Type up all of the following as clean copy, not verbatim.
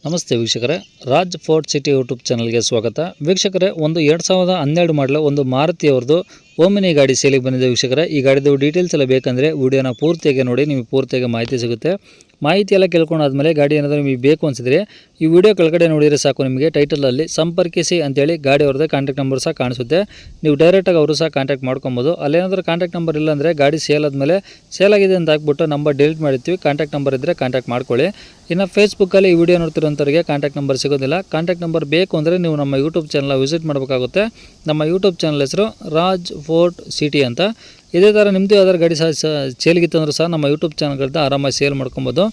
ನಮಸ್ತೆ ವೀಕ್ಷಕರೇ, Raj fort city YouTube ಚಾನಲ್ಗೆ ಸ್ವಾಗತ. ವೀಕ್ಷಕರೇ, ಒಂದು 2012 ಮಾಡಲ ಒಂದು ಮಾರುತಿಯವ್ರದ್ದು ಓಮಿನಿ ಗಾಡಿ ಸೇಲಿಗೆ ಬಂದಿದೆ ವೀಕ್ಷಕರೇ. ಈ ಗಾಡಿದು ಡೀಟೇಲ್ಸ್ ಎಲ್ಲ ಬೇಕಂದರೆ ವಿಡಿಯೋನ ಪೂರ್ತಿಯಾಗಿ ನೋಡಿ, ನಿಮಗೆ ಪೂರ್ತಿಯಾಗಿ ಮಾಹಿತಿ ಸಿಗುತ್ತೆ. ಮಾಹಿತಿ ಎಲ್ಲ ಕೇಳ್ಕೊಂಡಾದ್ಮೇಲೆ ಗಾಡಿ ಏನಾದರೂ ನಿಮಗೆ ಬೇಕು ಅನಿಸಿದ್ರೆ ಈ ವಿಡಿಯೋ ಕೆಳಗಡೆ ನೋಡಿದರೆ ಸಾಕು, ನಿಮಗೆ ಟೈಟಲಲ್ಲಿ ಸಂಪರ್ಕಿಸಿ ಅಂತೇಳಿ ಗಾಡಿ ಅವ್ರದ್ದೇ ಕಾಂಟ್ಯಾಕ್ಟ್ ನಂಬರ್ ಸಹ ಕಾಣಿಸುತ್ತೆ. ನೀವು ಡೈರೆಕ್ಟಾಗಿ ಅವರು ಸಹ ಕಾಂಟ್ಯಾಕ್ಟ್ ಮಾಡ್ಕೊಬೋದು. ಅಲ್ಲೇನಾದರೂ ಕಾಂಟ್ಯಾಕ್ಟ್ ನಂಬರ್ ಇಲ್ಲ ಅಂದರೆ ಗಾಡಿ ಸೇಲ್ ಆದಮೇಲೆ ಸೇಲ್ ಆಗಿದೆ ಅಂತ ಹಾಕ್ಬಿಟ್ಟು ನಂಬರ್ ಡಿಲೀಟ್ ಮಾಡಿರ್ತೀವಿ. ಕಾಂಟ್ಯಾಕ್ಟ್ ನಂಬರ್ ಇದ್ದರೆ ಕಾಂಟ್ಯಾಕ್ಟ್ ಮಾಡ್ಕೊಳ್ಳಿ. ಇನ್ನು ಫೇಸ್ಬುಕ್ಕಲ್ಲಿ ಈ ವಿಡಿಯೋ ನೋಡ್ತಿರೋಂಥವ್ರಿಗೆ ಕಾಂಟ್ಯಾಕ್ಟ್ ನಂಬರ್ ಸಿಗೋದಿಲ್ಲ. ಕಾಂಟ್ಯಾಕ್ಟ್ ನಂಬರ್ ಬೇಕು ಅಂದರೆ ನೀವು ನಮ್ಮ ಯೂಟ್ಯೂಬ್ ಚಾನಲ್ ವಿಸಿಟ್ ಮಾಡಬೇಕಾಗುತ್ತೆ. ನಮ್ಮ ಯೂಟ್ಯೂಬ್ ಚಾನಲ್ ಹೆಸರು ರಾಜ್ ಫೋರ್ಟ್ ಸಿಟಿ ಅಂತ. ಇದೇ ಥರ ನಿಮ್ಮದು ಯಾವ್ದಾದ್ರು ಗಾಡಿ ಸಹ ಸೇಲ್ಗಿತ್ತು ಅಂದರೂ ಸಹ ನಮ್ಮ ಯೂಟ್ಯೂಬ್ ಚಾನಲ್ಗಳಿಂದ ಆರಾಮಾಗಿ ಸೇಲ್ ಮಾಡ್ಕೊಬೋದು.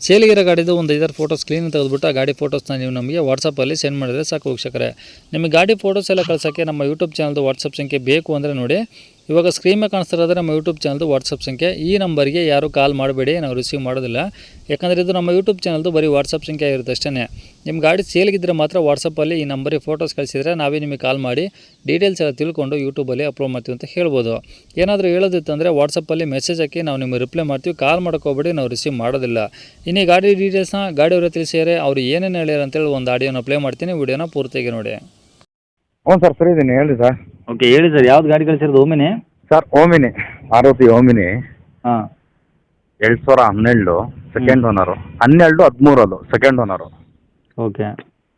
ಸೇಲಿಗಿರೋ ಗಾಡಿದು ಒಂದು 5 ಫೋಟೋಸ್ ಕ್ಲೀನ್ ತೆಗೆದುಬಿಟ್ಟು ಆ ಗಾಡಿ ಫೋಟೋಸ್ನ ನೀವು ನಮಗೆ ವಾಟ್ಸಪ್ಪಲ್ಲಿ ಸೆಂಡ್ ಮಾಡಿದರೆ ಸಾಕು ವೀಕ್ಷಕರೇ. ನಿಮಗೆ ಗಾಡಿ ಫೋಟೋಸ್ ಎಲ್ಲ ಕಳ್ಸೋಕ್ಕೆ ನಮ್ಮ ಯೂಟ್ಯೂಬ್ ಚಾನಲ್ದು ವಾಟ್ಸಪ್ ಸಂಖ್ಯೆ ಬೇಕು ಅಂದರೆ ನೋಡಿ, ಇವಾಗ ಸ್ಕ್ರೀನ್ ಮೇಲೆ ಕಾಣಿಸ್ತಿರೋದ್ರೆ ನಮ್ಮ ಯೂಟ್ಯೂಬ್ ಚಾನಲ್ದು ವಾಟ್ಸಪ್ ಸಂಖ್ಯೆ. ಈ ನಂಬರ್ಗೆ ಯಾರು ಕಾಲ್ ಮಾಡಬೇಡಿ, ನಾವು ರಿಸೀವ್ ಮಾಡೋದಿಲ್ಲ. ಯಾಕಂದರೆ ಇದು ನಮ್ಮ ಯೂಟ್ಯೂಬ್ ಚಾನಲ್ದು ಬರೀ ವಾಟ್ಸಪ್ ಸಂಖ್ಯೆ ಇರುತ್ತೆ ಅಷ್ಟೇ. ನಿಮ್ಮ ಗಾಡಿ ಸೇಲ್ಗಿದ್ದರೆ ಮಾತ್ರ ವಾಟ್ಸಪ್ಪಲ್ಲಿ ಈ ನಂಬರಿಗೆ ಫೋಟೋಸ್ ಕಳಿಸಿದರೆ ನಾವೇ ನಿಮಗೆ ಕಾಲ್ ಮಾಡಿ ಡೀಟೇಲ್ಸ್ ಎಲ್ಲ ತಿಳ್ಕೊಂಡು ಯೂಟ್ಯೂಬಲ್ಲಿ ಅಪ್ಲೋಡ್ ಮಾಡ್ತೀವಿ ಅಂತ ಹೇಳ್ಬೋದು. ಏನಾದರೂ ಹೇಳೋದಿತ್ತು ಅಂದರೆ ವಾಟ್ಸಪ್ಪಲ್ಲಿ ಮೆಸೇಜ್ ಹಾಕಿ ನಾವು ನಿಮಗೆ ರಿಪ್ಲೈ ಮಾಡ್ತೀವಿ. ಕಾಲ್ ಮಾಡೋಕ್ಕೋಗ್ಬೇಡಿ, ನಾವು ರಿಸೀವ್ ಮಾಡೋದಿಲ್ಲ. ಇನ್ನು ಗಾಡಿ ಡೀಟೇಲ್ಸ್ನ ಗಾಡಿಯವರು ತಿಳಿಸಿದರೆ ಅವ್ರು ಏನೇನು ಹೇಳ್ಯಾರ ಅಂತೇಳಿ ಒಂದು ಆಡಿಯೋನ ಪ್ಲೇ ಮಾಡ್ತೀನಿ, ವಿಡಿಯೋನ ಪೂರ್ತಿಯಾಗಿ ನೋಡಿ. ಹ್ಞೂ ಸರ್, ಫ್ರೀ ಇದ್ದೀನಿ, ಹೇಳಿ ಸರ್. ಓಕೆ, ಹೇಳಿ ಸರ್, ಯಾವ್ದು ಗಾಡಿ ಕಳಿಸಿರೋದು? Omni sir, Omni, Maruti Omni. ಹಾಂ, 2012 ಸೆಕೆಂಡ್ ಓನರು. 12-13 ಅದು ಸೆಕೆಂಡ್ ಓನರು. ಓಕೆ.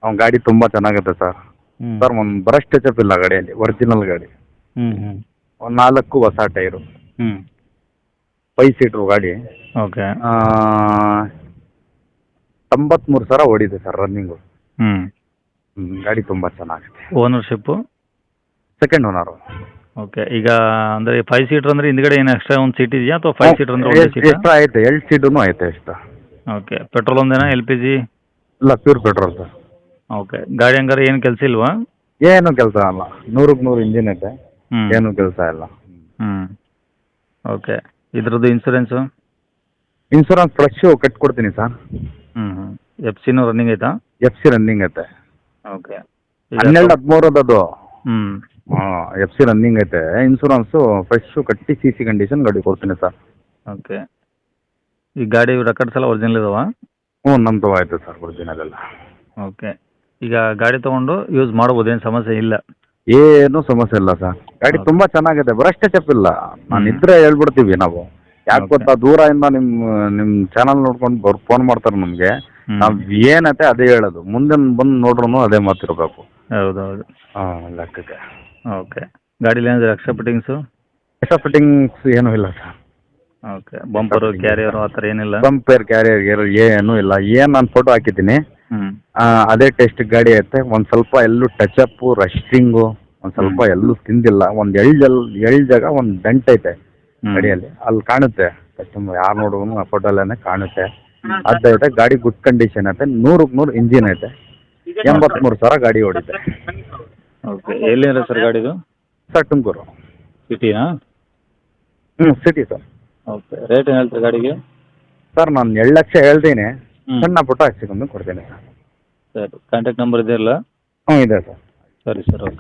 ಅವ್ನ ಗಾಡಿ ತುಂಬ ಚೆನ್ನಾಗಿದೆ ಸರ್. ಸರ್, ಒಂದು ಬ್ರಷ್ ಟಚಪ್ ಇಲ್ಲ ಗಾಡಿಯಲ್ಲಿ, ಒರಿಜಿನಲ್ ಗಾಡಿ. ಒಂದು 4 ಹೊಸ ಟೈರು. 5 ಸೀಟ್ರು ಗಾಡಿ. ಓಕೆ. 93,000 ಓಡಿದೆ ಸರ್ ರನ್ನಿಂಗು. ಗಾಡಿ ತುಂಬ ಚೆನ್ನಾಗಿದೆ. Ownership second owner. ಓಕೆ. ಈಗ ಅಂದರೆ 5 ಸೀಟ್ರ್ ಅಂದರೆ ಹಿಂದ್ಗಡೆ ಏನು ಎಕ್ಸ್ಟ್ರಾ ಒಂದು ಸೀಟ್ ಇದೆಯಾ ಅಥವಾ 5 ಸೀಟ್ರ್ ಅಂದರೆ ಒಂದು ಸೀಟ್? ಎಕ್ಸ್ಟ್ರಾ ಐತೆ, 2 ಸೀಟೂ ಐತೆ ಎಕ್ಸ್ಟ್ರಾ. ಓಕೆ. ಪೆಟ್ರೋಲ್ ಒಂದೇನಾ, LPG? ಇಲ್ಲ, ಪ್ಯೂರ್ ಪೆಟ್ರೋಲ್ ಸರ್. ಓಕೆ. ಗಾಡಿ ಹಂಗಾರೆ ಏನು ಕೆಲಸ ಇಲ್ವಾ? ಏನು ಕೆಲಸ ಅಲ್ಲ, 100ಕ್ಕೆ 100 ಇಂಜಿನ್ ಐತೆ. ಏನು ಕೆಲಸ ಇಲ್ಲ. ಓಕೆ. ಇದ್ರದ್ದು ಇನ್ಸೂರೆನ್ಸು? ಇನ್ಸೂರೆನ್ಸ್ ಫ್ರೆಶ್ ಕಟ್ಕೊಡ್ತೀನಿ ಸರ್. FC ರನ್ನಿಂಗ್ ಐತಾ? FC ರನ್ನಿಂಗ್ ಐತೆ. ಓಕೆ. 12-13 ಅದು. ಹಾಂ, FC ರನ್ನಿಂಗ್ ಐತೆ. ಇನ್ಸೂರೆನ್ಸು ಫ್ರೆಶ್ ಕಟ್ಟಿ CC ಕಂಡೀಷನ್ ಗಾಡಿ ಕೊಡ್ತೀನಿ ಸರ್. ಓಕೆ. ಈ ಗಾಡಿ ರೆಕಾರ್ಡ್ಸ್ ಎಲ್ಲ ಒರಿಜಿನಲ್ ಇದಾವಾ? ಹ್ಞೂ, ನಮ್ಮದು ಆಯಿತು ಸರ್, ಒರಿಜಿನಲ್ ಎಲ್ಲ. ಓಕೆ. ಈಗ ಗಾಡಿ ತೊಗೊಂಡು ಯೂಸ್ ಮಾಡ್ಬೋದು, ಏನು ಸಮಸ್ಯೆ ಇಲ್ಲ? ಏನೂ ಸಮಸ್ಯೆ ಇಲ್ಲ ಸರ್. ಗಾಡಿ ತುಂಬ ಚೆನ್ನಾಗಿದೆ, ಬ್ರಷ್ ಟಚಪ್ ಇಲ್ಲ. ನಾನು ಇದ್ರೆ ಹೇಳ್ಬಿಡ್ತೀವಿ ನಾವು. ಯಾಕೆ ಗೊತ್ತಾ, ದೂರದಿಂದ ನಿಮ್ಮ ಚಾನಲ್ ನೋಡ್ಕೊಂಡು ಫೋನ್ ಮಾಡ್ತಾರೆ ನಮಗೆ. ನಾವು ಏನೈತೆ ಅದೇ ಹೇಳೋದು, ಮುಂದೆ ಬಂದು ನೋಡ್ರೂ ಅದೇ ಮಾತಿರಬೇಕು. ಹೌದೌದು. ಹಾಂ, ಲೆಕ್ಕಕ್ಕೆ. ಓಕೆ. ಗಾಡೀಲಿ ಏನಾದರೂ ಎಕ್ಸ್ಟ್ರಾ ಫಿಟ್ಟಿಂಗ್ಸು? ಎಕ್ಸ್ಟ್ರಾ ಫಿಟ್ಟಿಂಗ್ಸ್ ಏನೂ ಇಲ್ಲ ಸರ್. ಓಕೆ. ಬಂಪರು, ಕ್ಯಾರಿಯರು ಆ ಥರ ಏನಿಲ್ಲ? ಬಂಪರ್, ಕ್ಯಾರಿಯರ್ ಏನೂ ಇಲ್ಲ. ಏನು ನಾನು ಫೋಟೋ ಹಾಕಿದ್ದೀನಿ, ಅದೇ ಟೆಸ್ಟ್ ಗಾಡಿ ಐತೆ. ಒಂದು ಸ್ವಲ್ಪ ಎಲ್ಲೂ ಟಚಪ್ಪು, ರಸ್ಟಿಂಗು ಒಂದು ಸ್ವಲ್ಪ ಎಲ್ಲೂ ತಿಂದಿಲ್ಲ. ಒಂದು ಎಳ್ ಜಾಗ ಒಂದು ಡೆಂಟ್ ಐತೆ ಗಾಡಿಯಲ್ಲಿ, ಅಲ್ಲಿ ಕಾಣುತ್ತೆ. ಕಸ್ಟಮರ್ ಯಾರು ನೋಡಿದ್ರು ಆ ಫೋಟೋಲ್ಲೇ ಕಾಣುತ್ತೆ. ಅದೈತೆ. ಗಾಡಿ ಗುಡ್ ಕಂಡೀಷನ್ ಐತೆ, 100ಕ್ಕೆ 100 ಇಂಜಿನ್ ಐತೆ. 83,000 ಗಾಡಿ ಓಡಿದೆ. ಓಕೆ. ಎಲ್ಲಿಂದ ಸರ್ ಗಾಡಿದು? ಸರ್, ತುಮಕೂರು ಸಿಟಿನಾ? City sir. ಓಕೆ. ರೇಟ್ ಏನು ಹೇಳ್ತೀರಿ ಗಾಡಿಗೆ? ಸರ್, ನಾನು 2 ಲಕ್ಷ ಹೇಳ್ತೀನಿ. ಸಣ್ಣ ಪುಟ್ಟ ಹಚ್ಚಿಕೊಂಡು ಕೊಡ್ತೀನಿ ಸರ್. ಸರಿ. ಕಾಂಟ್ಯಾಕ್ಟ್ ನಂಬರ್ ಇದೆಯಲ್ಲ? ಹ್ಞೂ, ಇದೆ ಸರ್. ಸರಿ ಸರ್. ಓಕೆ.